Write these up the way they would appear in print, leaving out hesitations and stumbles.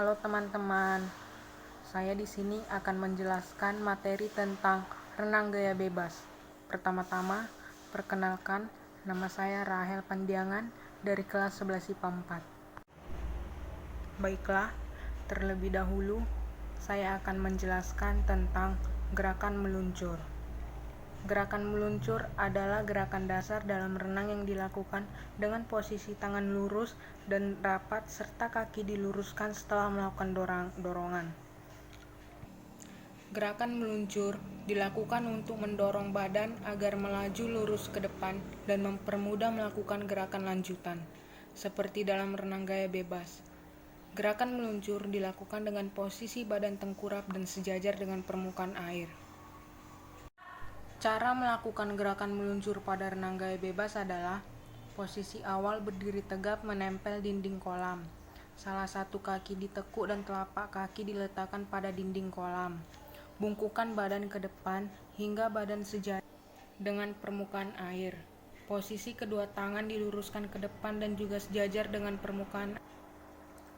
Halo teman-teman, saya di sini akan menjelaskan materi tentang renang gaya bebas. Pertama-tama, perkenalkan, nama saya Rahel Pandiangan dari kelas 11 IPA 4. Baiklah, terlebih dahulu saya akan menjelaskan tentang gerakan meluncur. Gerakan meluncur adalah gerakan dasar dalam renang yang dilakukan dengan posisi tangan lurus dan rapat serta kaki diluruskan setelah melakukan dorongan. Gerakan meluncur dilakukan untuk mendorong badan agar melaju lurus ke depan dan mempermudah melakukan gerakan lanjutan, seperti dalam renang gaya bebas. Gerakan meluncur dilakukan dengan posisi badan tengkurap dan sejajar dengan permukaan air. Cara melakukan gerakan meluncur pada renang gaya bebas adalah posisi awal berdiri tegap menempel dinding kolam. Salah satu kaki ditekuk dan telapak kaki diletakkan pada dinding kolam. Bungkukkan badan ke depan hingga badan sejajar dengan permukaan air. Posisi kedua tangan diluruskan ke depan dan juga sejajar dengan permukaan.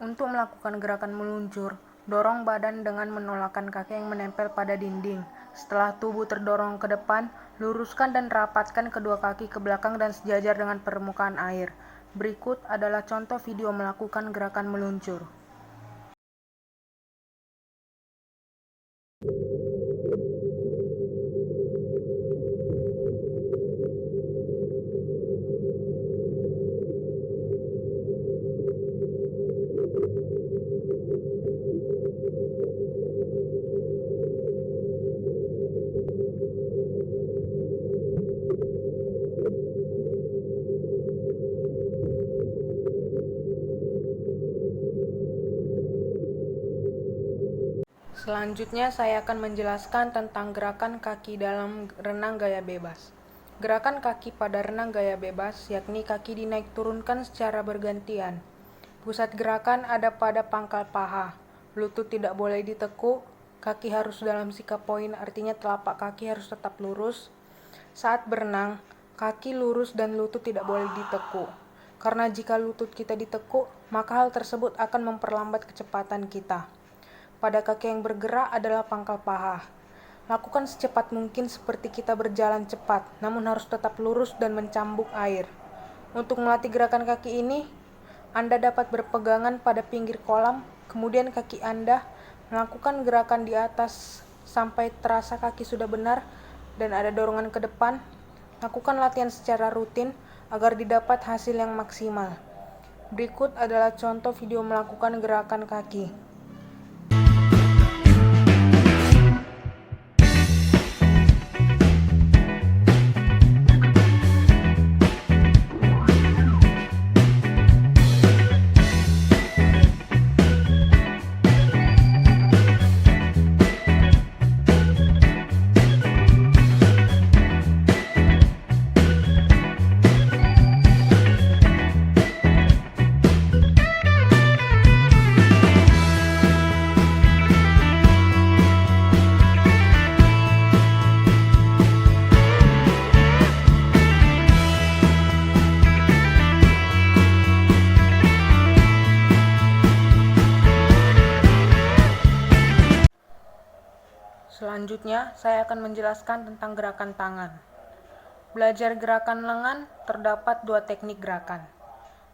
Untuk melakukan gerakan meluncur, dorong badan dengan menolakkan kaki yang menempel pada dinding. Setelah tubuh terdorong ke depan, luruskan dan rapatkan kedua kaki ke belakang dan sejajar dengan permukaan air. Berikut adalah contoh video melakukan gerakan meluncur. Selanjutnya saya akan menjelaskan tentang gerakan kaki dalam renang gaya bebas. Gerakan kaki pada renang gaya bebas yakni kaki dinaik turunkan secara bergantian. Pusat gerakan ada pada pangkal paha. Lutut tidak boleh ditekuk, kaki harus dalam sikap poin, artinya telapak kaki harus tetap lurus. Saat berenang, kaki lurus dan lutut tidak boleh ditekuk. Karena jika lutut kita ditekuk, maka hal tersebut akan memperlambat kecepatan kita. Pada kaki yang bergerak adalah pangkal paha. Lakukan secepat mungkin seperti kita berjalan cepat, namun harus tetap lurus dan mencambuk air. Untuk melatih gerakan kaki ini, Anda dapat berpegangan pada pinggir kolam, kemudian kaki Anda melakukan gerakan di atas sampai terasa kaki sudah benar dan ada dorongan ke depan. Lakukan latihan secara rutin agar didapat hasil yang maksimal. Berikut adalah contoh video melakukan gerakan kaki. Selanjutnya, saya akan menjelaskan tentang gerakan tangan. Belajar gerakan lengan terdapat dua teknik gerakan,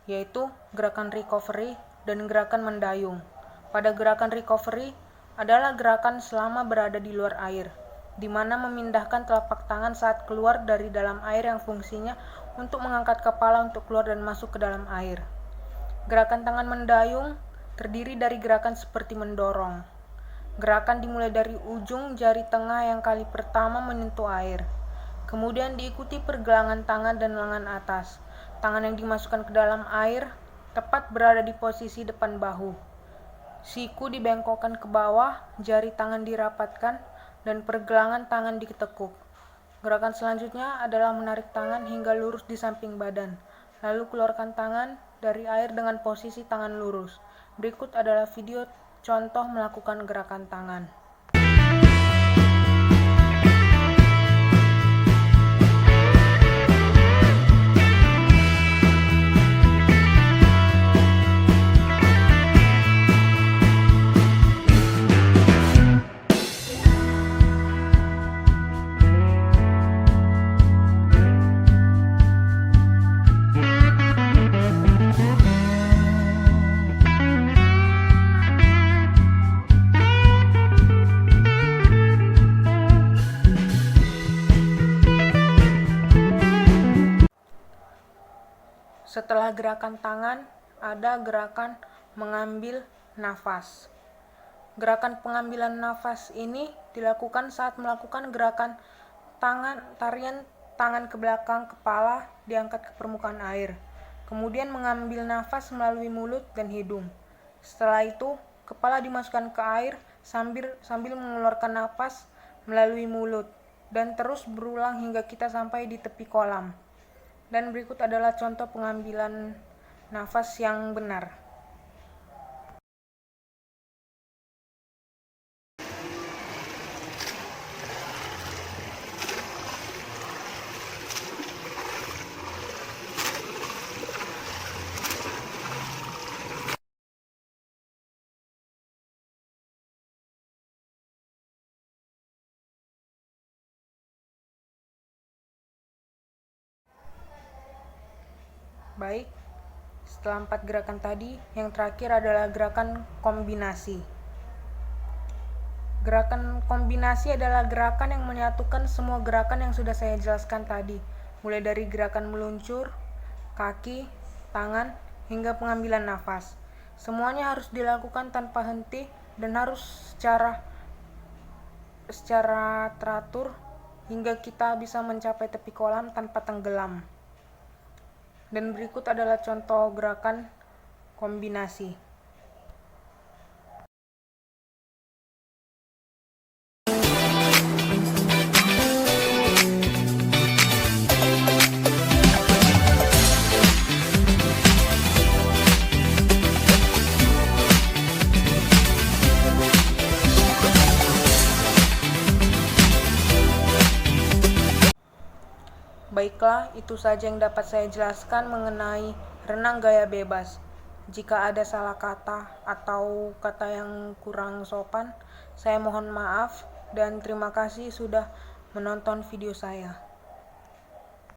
yaitu gerakan recovery dan gerakan mendayung. Pada gerakan recovery adalah gerakan selama berada di luar air, di mana memindahkan telapak tangan saat keluar dari dalam air yang fungsinya untuk mengangkat kepala untuk keluar dan masuk ke dalam air. Gerakan tangan mendayung terdiri dari gerakan seperti mendorong. Gerakan dimulai dari ujung jari tengah yang kali pertama menyentuh air. Kemudian diikuti pergelangan tangan dan lengan atas. Tangan yang dimasukkan ke dalam air tepat berada di posisi depan bahu. Siku dibengkokkan ke bawah, jari tangan dirapatkan, dan pergelangan tangan ditekuk. Gerakan selanjutnya adalah menarik tangan hingga lurus di samping badan. Lalu keluarkan tangan dari air dengan posisi tangan lurus. Berikut adalah video contoh melakukan gerakan tangan. Setelah gerakan tangan, ada gerakan mengambil nafas. Gerakan pengambilan nafas ini dilakukan saat melakukan gerakan tarian tangan ke belakang, kepala diangkat ke permukaan air. Kemudian mengambil nafas melalui mulut dan hidung. Setelah itu, kepala dimasukkan ke air sambil mengeluarkan nafas melalui mulut, dan terus berulang hingga kita sampai di tepi kolam. Dan berikut adalah contoh pengambilan nafas yang benar. Baik, setelah 4 gerakan tadi, yang terakhir adalah gerakan kombinasi. Gerakan kombinasi adalah gerakan yang menyatukan semua gerakan yang sudah saya jelaskan tadi, mulai dari gerakan meluncur, kaki, tangan, hingga pengambilan nafas. Semuanya harus dilakukan tanpa henti dan harus secara teratur hingga kita bisa mencapai tepi kolam tanpa tenggelam. Dan berikut adalah contoh gerakan kombinasi. Baiklah, itu saja yang dapat saya jelaskan mengenai renang gaya bebas. Jika ada salah kata atau kata yang kurang sopan, saya mohon maaf dan terima kasih sudah menonton video saya.